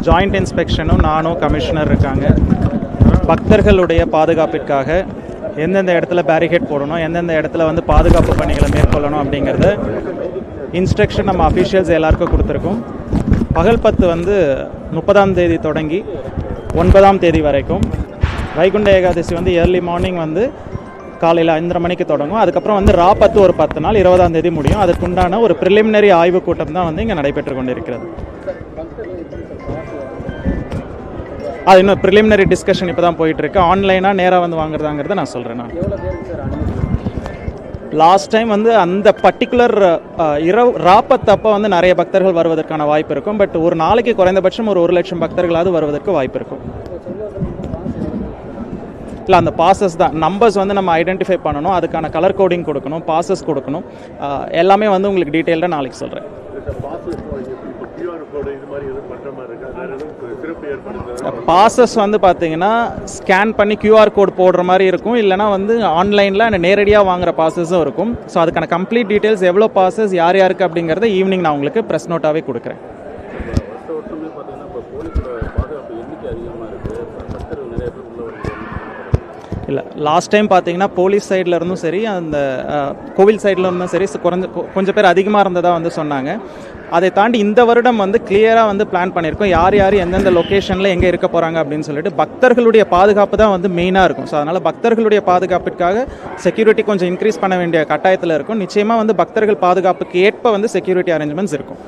Joint இன்ஸ்பெக்ஷனும் நானும் commissioner இருக்காங்க. பக்தர்களுடைய பாதுகாப்பிற்காக எந்தெந்த இடத்துல பேரிகேட் போடணும், எந்தெந்த இடத்துல வந்து பாதுகாப்பு பணிகளை மேற்கொள்ளணும் அப்படிங்கிறத இன்ஸ்ட்ரக்ஷன் நம்ம அஃபீஷியல்ஸ் எல்லாருக்கும் கொடுத்துருக்கோம். பகல் 10 வந்து 30ஆம் தேதி தொடங்கி 9ஆம் தேதி வரைக்கும். வைகுண்ட ஏகாதசி வந்து ஏர்லி மார்னிங் வந்து காலையில் 5:30 மணிக்கு தொடங்கும். அதுக்கப்புறம் வந்து ரா 10 ஒரு 10 நாள் 20ஆம் தேதி முடியும். அதுக்குண்டான ஒரு ப்ரிலிமினரி ஆய்வு கூட்டம் தான் வந்து இங்கே நடைபெற்று கொண்டிருக்கிறது. அது இன்னும் ப்ரிலிமினரி டிஸ்கஷன் இப்போ தான் போயிட்டுருக்கு. ஆன்லைனாக நேராக வந்து வாங்குறதாங்கிறத நான் சொல்கிறேன். நான் லாஸ்ட் டைம் வந்து அந்த பர்டிகுலர் ராப்பத் அப்போ வந்து நிறைய பக்தர்கள் வருவதற்கான வாய்ப்பு இருக்கும். பட் ஒரு நாளைக்கு குறைந்தபட்சம் ஒரு 1 லட்சம் பக்தர்களாவது வருவதற்கு வாய்ப்பு இருக்கும். இல்லை, அந்த பாசஸ் தான் நம்பர்ஸ் வந்து நம்ம ஐடென்டிஃபை பண்ணணும். அதுக்கான கலர் கோடிங் கொடுக்கணும், பாசஸ் கொடுக்கணும். எல்லாமே வந்து உங்களுக்கு டீட்டெயில்டாக நாளைக்கு சொல்கிறேன். பாசஸ் வந்து பார்த்தீங்கன்னா ஸ்கேன் பண்ணி QR கோட் போடுற மாதிரி இருக்கும். இல்லைனா வந்து ஆன்லைனில் நேரடியாக வாங்குகிற பாசஸும் இருக்கும். ஸோ அதுக்கான கம்ப்ளீட் டீட்டெயில்ஸ் எவ்வளோ பாசஸ் யார் யாருக்கு அப்படிங்கிறத ஈவினிங் நான் உங்களுக்கு ப்ரெஸ் நோட்டாகவே கொடுக்குறேன். இல்லை, லாஸ்ட் டைம் பார்த்தீங்கன்னா போலீஸ் சைடில் இருந்தும் சரி, அந்த கோவில் சைடில் இருந்தும் சரி கொஞ்சம் பேர் அதிகமாக இருந்ததாக வந்து சொன்னாங்க. அதை தாண்டி இந்த வருடம் வந்து கிளியராக வந்து பிளான் பண்ணியிருக்கோம். யார் யார் எந்தெந்த லொக்கேஷனில் எங்கே இருக்க போகிறாங்க அப்படின்னு சொல்லிட்டு பக்தர்களுடைய பாதுகாப்பு தான் வந்து மெயினாக இருக்கும். ஸோ அதனால் பக்தர்களுடைய பாதுகாப்பிற்காக செக்யூரிட்டி கொஞ்சம் இன்க்ரீஸ் பண்ண வேண்டிய கட்டாயத்தில் இருக்கும். நிச்சயமாக வந்து பக்தர்கள் பாதுகாப்புக்கு ஏற்ப வந்து செக்யூரிட்டி அரேஞ்ச்மெண்ட்ஸ் இருக்கும்.